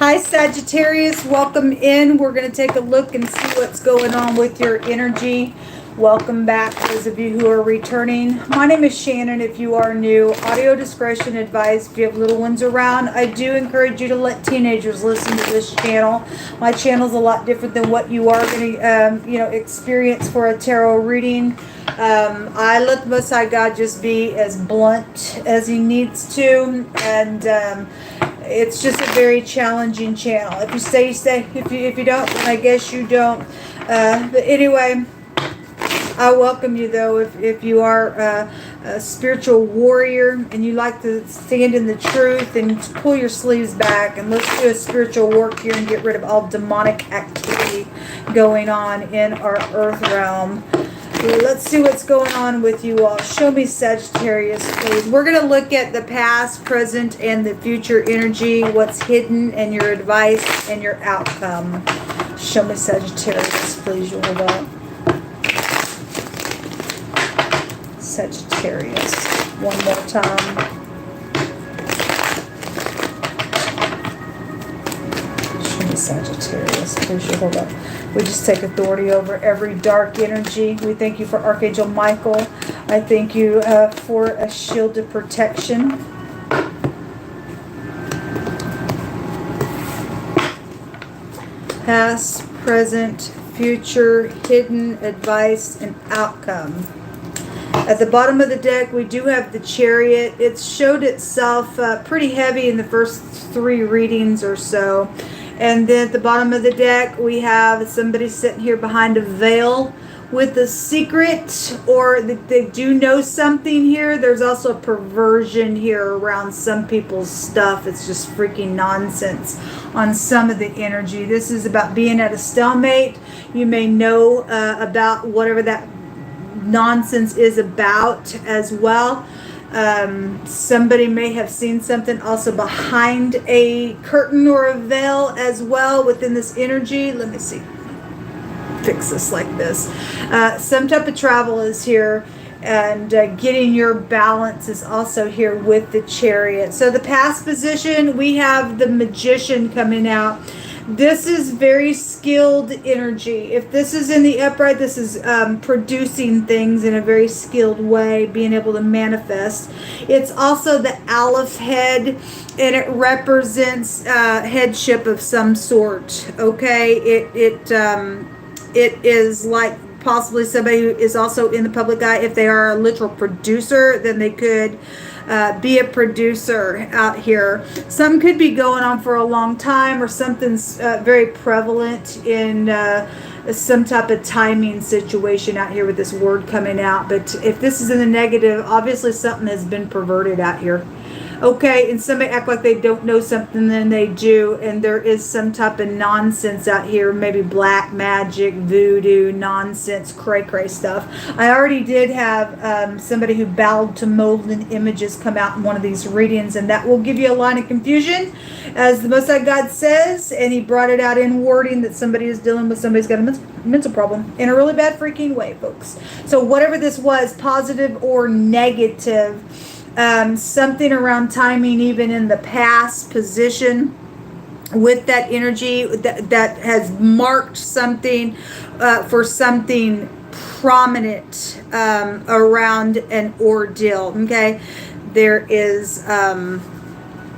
Hi Sagittarius, welcome in. We're going to take a look and see what's going on with your energy. Welcome back, those of you who are returning. My name is Shannon. If you are new, audio discretion advised. If you have little ones around, I do encourage you to let teenagers listen to this channel. My channel is a lot different than what you are going to experience for a tarot reading. I let the Most High God just be as blunt as he needs to, and it's just a very challenging channel. If you stay, you stay. If you don't, then I guess you don't. But anyway, I welcome you though. If you are a spiritual warrior and you like to stand in the truth and pull your sleeves back and let's do a spiritual work here and get rid of all demonic activity going on in our earth realm. Let's see what's going on with you all. Show me Sagittarius, please. We're going to look at the past, present, and the future energy, what's hidden, and your advice and your outcome. Show me Sagittarius, please. You'll hold up. Sagittarius. One more time. Show me Sagittarius, please. You'll hold up. We just take authority over every dark energy. We thank you for Archangel Michael. I thank you for a shield of protection. Past, present, future, hidden, advice, and outcome. At the bottom of the deck, we do have the Chariot. It showed itself pretty heavy in the first 3 readings or so. And then at the bottom of the deck, we have somebody sitting here behind a veil with a secret, or they do know something here. There's also a perversion here around some people's stuff. It's just freaking nonsense on some of the energy. This is about being at a stalemate. You may know about whatever that nonsense is about as well. Somebody may have seen something also behind a curtain or a veil as well within this energy. Let me see. Fix this like this. Some type of travel is here, and getting your balance is also here with the Chariot. So the past position, we have the Magician coming out. This is very skilled energy. If this is in the upright, this is producing things in a very skilled way, being able to manifest. It's also the Aleph head, and it represents headship of some sort. Okay, it is like possibly somebody who is also in the public eye. If they are a literal producer, then they could be a producer out here. Some could be going on for a long time, or something's very prevalent in some type of timing situation out here with this word coming out. But if this is in the negative, obviously something has been perverted out here. Okay, and somebody act like they don't know something, then they do, and there is some type of nonsense out here, maybe black magic, voodoo, nonsense, cray-cray stuff. I already did have somebody who bowed to molten images come out in one of these readings, and that will give you a line of confusion, as the Most High God says, and he brought it out in wording that somebody is dealing with, somebody's got a mental problem in a really bad freaking way, folks. So whatever this was, positive or negative, something around timing, even in the past position with that energy that has marked something for something prominent around an ordeal. Okay, there is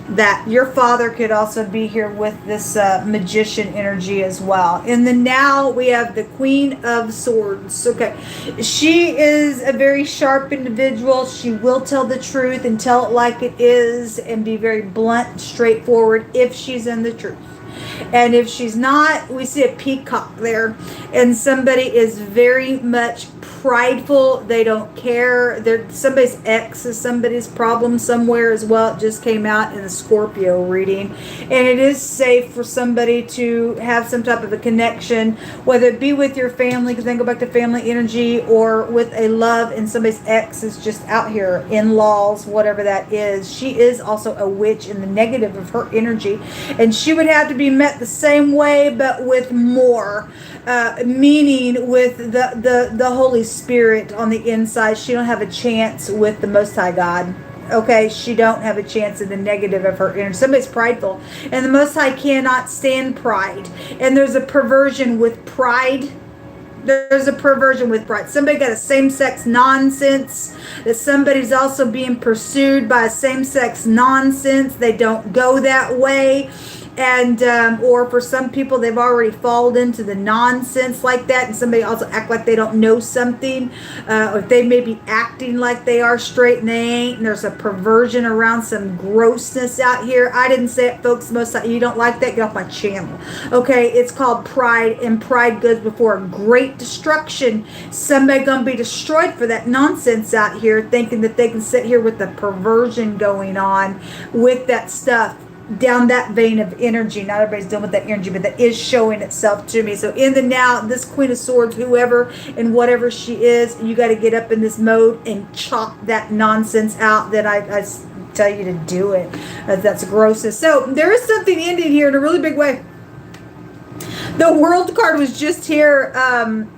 that your father could also be here with this magician energy as well. In the now, we have the Queen of Swords. Okay, she is a very sharp individual. She will tell the truth and tell it like it is and be very blunt, straightforward if she's in the truth. And if she's not, we see a peacock there, and somebody is very much prideful. They don't care. Somebody's ex is somebody's problem somewhere as well. It just came out in the Scorpio reading. And it is safe for somebody to have some type of a connection, whether it be with your family, because then go back to family energy, or with a love, and somebody's ex is just out here, in-laws, whatever that is. She is also a witch in the negative of her energy, and she would have to be met the same way, but with more, meaning with the Holy Spirit on the inside. She don't have a chance with the Most High God. Okay, she don't have a chance in the negative of her energy. Somebody's prideful, and the Most High cannot stand pride. And there's a perversion with pride. There's a perversion with pride. Somebody got a same-sex nonsense. That somebody's also being pursued by a same-sex nonsense. They don't go that way. And or for some people, they've already fallen into the nonsense like that, and somebody also act like they don't know something, or they may be acting like they are straight and they ain't, and there's a perversion around some grossness out here. I didn't say it, folks. Most of you don't like that, get off my channel. Okay, it's called pride, and pride goes before great destruction. Somebody gonna be destroyed for that nonsense out here, thinking that they can sit here with the perversion going on with that stuff down that vein of energy. Not everybody's dealing with that energy, but that is showing itself to me. So in the now, this Queen of Swords, whoever and whatever she is, you got to get up in this mode and chop that nonsense out. That I tell you to do it. That's grossness. So there is something ending here in a really big way. The World card was just here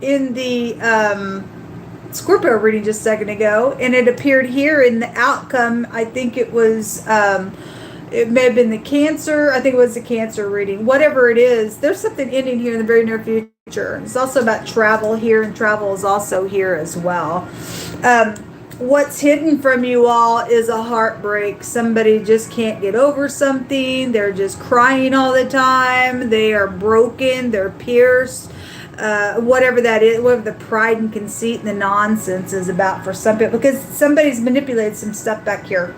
in the Scorpio reading just a second ago, and it appeared here in the outcome. I think it was it may have been the Cancer. I think it was the Cancer reading. Whatever it is, there's something ending here in the very near future. It's also about travel here, and travel is also here as well. What's hidden from you all is a heartbreak. Somebody just can't get over something. They're just crying all the time. They are broken. They're pierced. Whatever that is, whatever the pride and conceit and the nonsense is about for some people, because somebody's manipulated some stuff back here.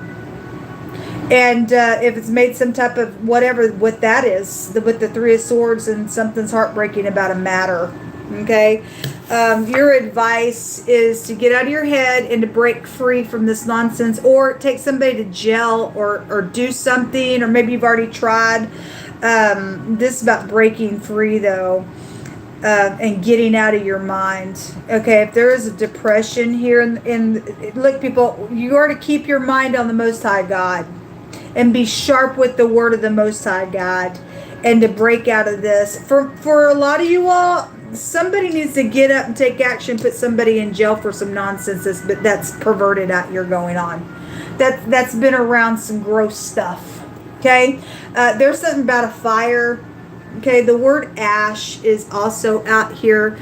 And if it's made some type of whatever, what that is, with the Three of Swords, and something's heartbreaking about a matter. Okay, your advice is to get out of your head and to break free from this nonsense, or take somebody to jail, or do something, or maybe you've already tried. This is about breaking free, though. And getting out of your mind. Okay, if there is a depression here, look, people, you are to keep your mind on the Most High God, and be sharp with the word of the Most High God, and to break out of this. For a lot of you all, somebody needs to get up and take action, put somebody in jail for some nonsense that's perverted out here going on. That's been around some gross stuff. Okay, there's something about a fire. Okay, the word ash is also out here,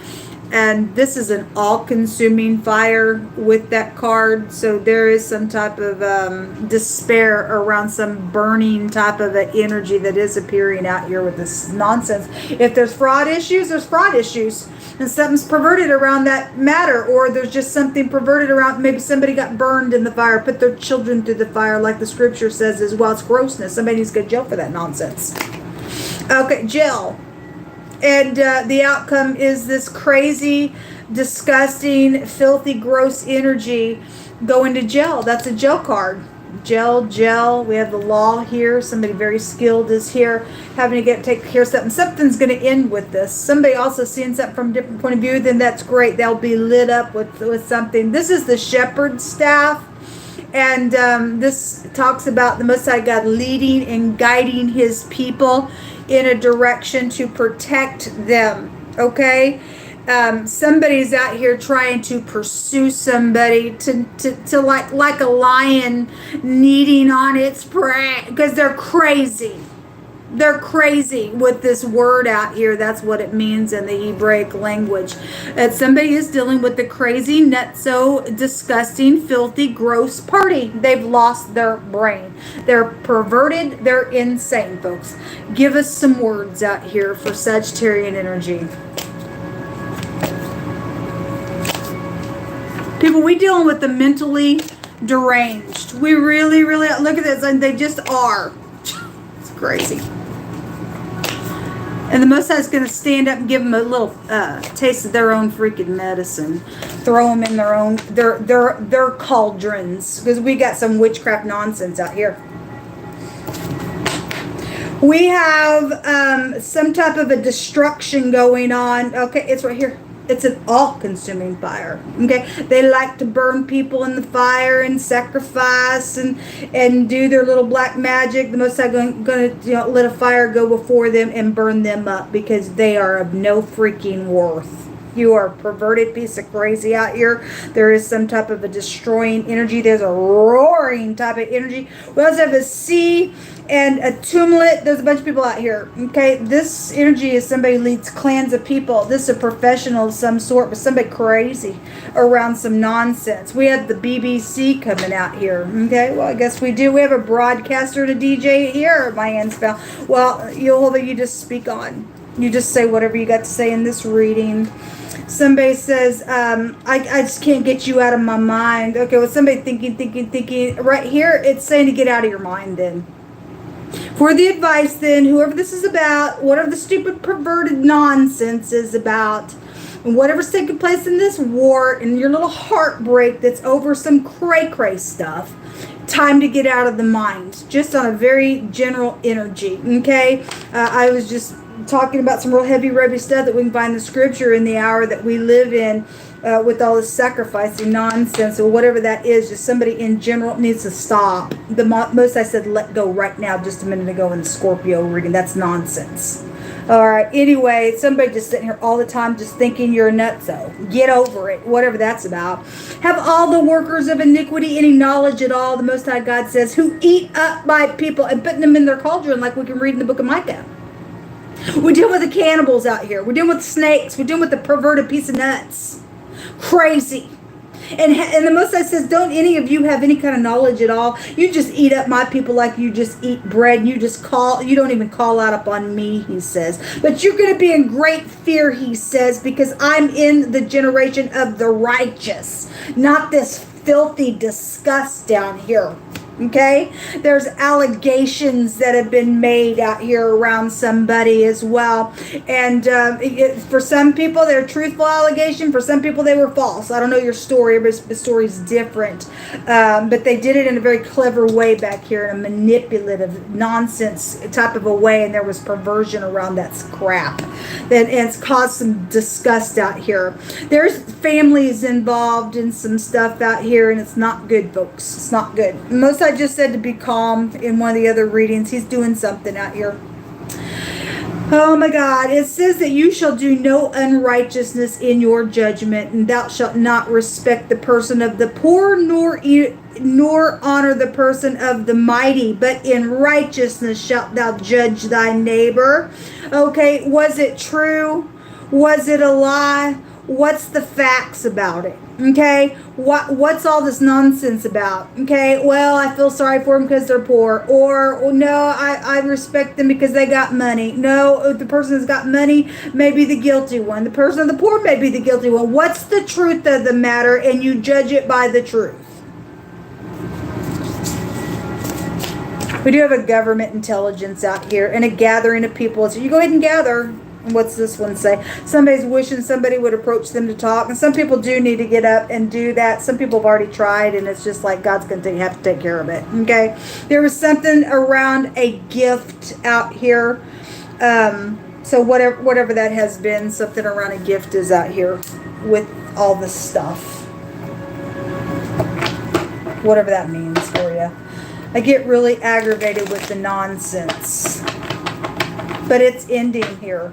and this is an all-consuming fire with that card. So there is some type of despair around some burning type of an energy that is appearing out here with this nonsense. If there's fraud issues, there's fraud issues, and something's perverted around that matter, or there's just something perverted around, maybe somebody got burned in the fire, put their children through the fire, like the scripture says as well. It's grossness. Somebody needs to go to jail for that nonsense. Okay, jail. And the outcome is this crazy, disgusting, filthy, gross energy going to jail. That's a jail card. Jail. We have the law here. Somebody very skilled is here, having to take care of something. Something's going to end with this. Somebody also seeing something from a different point of view, then that's great. They'll be lit up with something. This is the shepherd's staff. And this talks about the Most High God leading and guiding his people in a direction to protect them. Okay, somebody's out here trying to pursue somebody to like a lion kneading on its prey, because they're crazy. They're crazy with this word out here. That's what it means in the Hebraic language. That somebody is dealing with the crazy, nutso, disgusting, filthy, gross party. They've lost their brain. They're perverted. They're insane, folks. Give us some words out here for Sagittarian energy. People, we dealing with the mentally deranged. We really, really, look at this, and they just are. It's crazy. And the Most High is going to stand up and give them a little taste of their own freaking medicine. Throw them in their cauldrons, because we got some witchcraft nonsense out here. We have some type of a destruction going on. Okay, it's right here. It's an all-consuming fire. Okay, they like to burn people in the fire and sacrifice and do their little black magic. The Most High going to let a fire go before them and burn them up, because they are of no freaking worth. You are a perverted piece of crazy out here. There is some type of a destroying energy. There's a roaring type of energy. We also have a sea and a tumult. There's a bunch of people out here. Okay, this energy is somebody who leads clans of people. This is a professional of some sort, but somebody crazy around some nonsense. We have the BBC coming out here. Okay, well, I guess we do. We have a broadcaster and a DJ here. My hands fell. Well, you just speak on. You just say whatever you got to say in this reading. Somebody says, I just can't get you out of my mind. Okay, well, somebody thinking. Right here, it's saying to get out of your mind then. For the advice then, whoever this is about, whatever the stupid perverted nonsense is about, and whatever's taking place in this war and your little heartbreak that's over some cray-cray stuff, time to get out of the mind. Just on a very general energy, okay? I was just talking about some real heavy stuff that we can find in the scripture in the hour that we live in, with all this sacrificing nonsense or whatever that is. Just somebody in general needs to stop. The most I said let go right now just a minute ago in the Scorpio reading. That's nonsense. All right, anyway, somebody just sitting here all the time just thinking you're a nutso. Get over it, whatever that's about. Have all the workers of iniquity any knowledge at all, the Most High God says, who eat up my people and putting them in their cauldron, like we can read in the book of Micah. We're dealing with the cannibals out here. We're dealing with snakes. We're dealing with the perverted piece of nuts. Crazy. And the Most High says, don't any of you have any kind of knowledge at all. You just eat up my people like you just eat bread. You don't even call out upon me, he says. But you're going to be in great fear, he says, because I'm in the generation of the righteous, not this filthy disgust down here. Okay, there's allegations that have been made out here around somebody as well, and for some people they're truthful allegation, for some people they were false. I don't know your story, but the story's different, but they did it in a very clever way back here, in a manipulative nonsense type of a way, and there was perversion around that crap, and it's caused some disgust out here. There's families involved in some stuff out here, and it's not good, folks. It's not good. Most I just said to be calm in one of the other readings. He's doing something out here. Oh my God. It says that you shall do no unrighteousness in your judgment, and thou shalt not respect the person of the poor, nor honor the person of the mighty, but in righteousness shalt thou judge thy neighbor. Okay, was it true? Was it a lie? What's the facts about it? Okay, what's all this nonsense about? Okay, well, I feel sorry for them because they're poor, or no, I respect them because they got money. No, the person that's got money may be the guilty one. The person of the poor may be the guilty one. What's the truth of the matter? And you judge it by the truth. We do have a government intelligence out here and a gathering of people. So you go ahead and gather. What's this one say? Somebody's wishing somebody would approach them to talk. And some people do need to get up and do that. Some people have already tried, and it's just like God's going to have to take care of it. Okay? There was something around a gift out here. So whatever that has been, something around a gift is out here with all this stuff. Whatever that means for you. I get really aggravated with the nonsense. But it's ending here.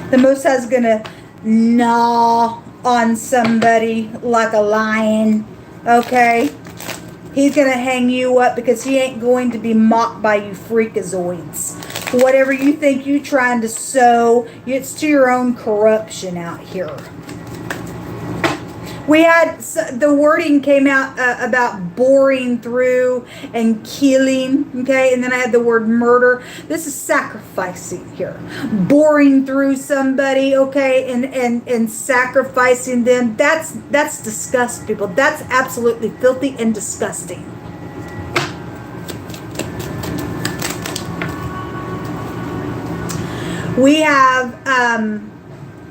The Most High is going to gnaw on somebody like a lion. Okay? He's going to hang you up because he ain't going to be mocked by you freakazoids. Whatever you think you're trying to sow, it's to your own corruption out here. We had, the wording came out about boring through and killing, okay? And then I had the word murder. This is sacrificing here. Boring through somebody, okay, and sacrificing them. That's disgust, people. That's absolutely filthy and disgusting. We have,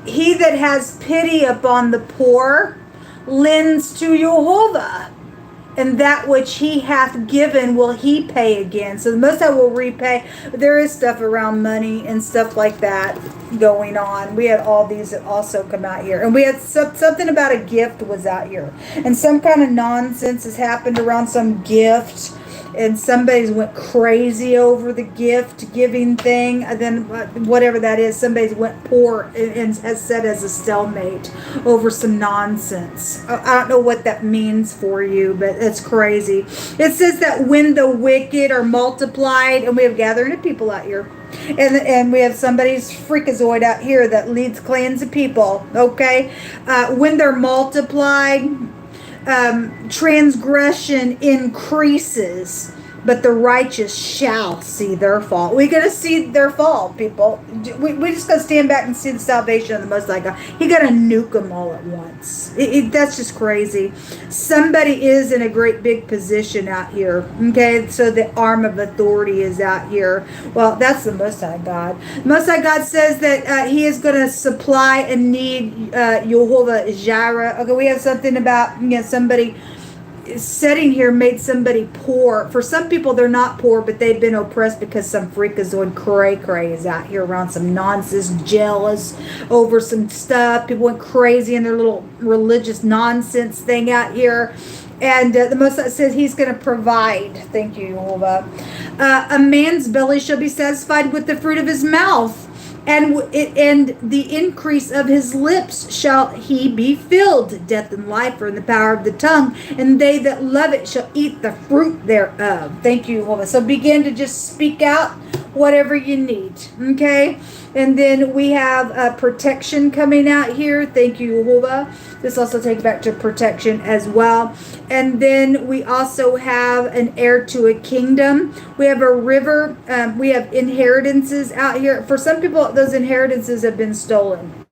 he that has pity upon the poor lends to Jehovah, and that which he hath given will he pay again. So the Most High will repay. There is stuff around money and stuff like that going on. We had all these that also come out here, and we had something about a gift was out here, and some kind of nonsense has happened around some gift. and somebody's went crazy over the gift giving thing, and then whatever that is, somebody's went poor and has said as a stalemate over some nonsense. I don't know what that means for you, but it's crazy. It says that when the wicked are multiplied, and we have gathering of people out here, and we have somebody's freakazoid out here that leads clans of people, okay? When they're multiplied, transgression increases, but the righteous shall see their fall. We're going to see their fall, people. We just got to stand back and see the salvation of the Most High God. He got to nuke them all at once. That's just crazy. Somebody is in a great big position out here, okay? So the arm of authority is out here. Well, that's the Most High God. The Most High God says that he is going to supply a need, Jehovah Jireh. Okay, we have something about, somebody setting here made somebody poor. For some people, they're not poor, but they've been oppressed because some freakazoid cray is out here around some nonsense, jealous over some stuff. People went crazy in their little religious nonsense thing out here. And the Most High says he's going to provide. Thank you, Jehovah. A man's belly shall be satisfied with the fruit of his mouth, and the increase of his lips shall he be filled. Death and life are in the power of the tongue, and they that love it shall eat the fruit thereof. Thank you, Jehovah. So begin to just speak out whatever you need, okay? And then we have protection coming out here. Thank you, Jehovah. This also takes back to protection as well. And then we also have an heir to a kingdom. We have a river. We have inheritances out here. For some people, those inheritances have been stolen.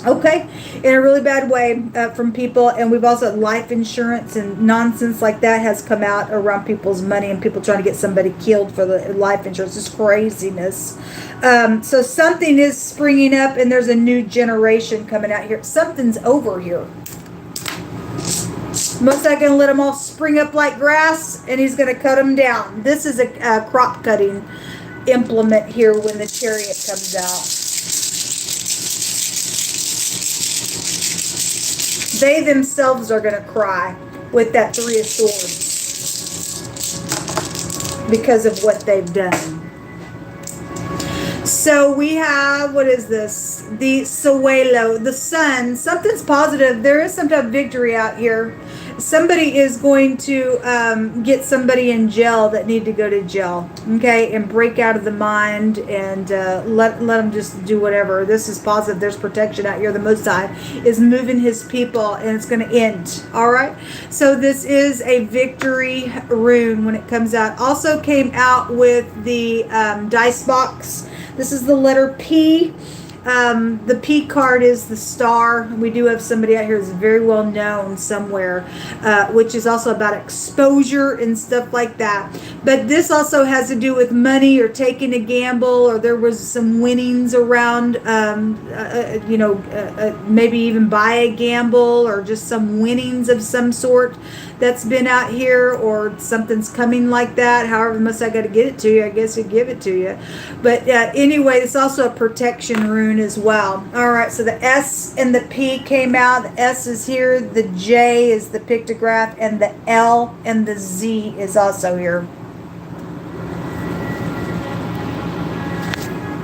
Okay, in a really bad way from people. And we've also had life insurance and nonsense like that has come out around people's money and people trying to get somebody killed for the life insurance. It's craziness. So something is springing up, and there's a new generation coming out here. Something's over here. Most not going to let them all spring up like grass, and he's going to cut them down. This is a crop cutting implement here when the chariot comes out. They themselves are going to cry with that Three of Swords because of what they've done. So we have, what is this? The Suelo, the sun. Something's positive. There is some type of victory out here. Somebody is going to get somebody in jail that need to go to jail, okay, and break out of the mind and let them just do whatever. This is positive. There's protection out here. The Most High is moving his people, and it's going to end. All right. So this is a victory rune when it comes out. Also came out with the dice box. This is the letter P. The P card is the star. We do have somebody out here who's very well known somewhere, which is also about exposure and stuff like that. But this also has to do with money or taking a gamble, or there was some winnings around, maybe even buy a gamble, or just some winnings of some sort that's been out here, or something's coming like that. However much I got to get it to you, I guess I'd give it to you. But anyway, it's also a protection rune as well. All right, so the S and the P came out. The S is here, the J is the pictograph, and the L and the Z is also here.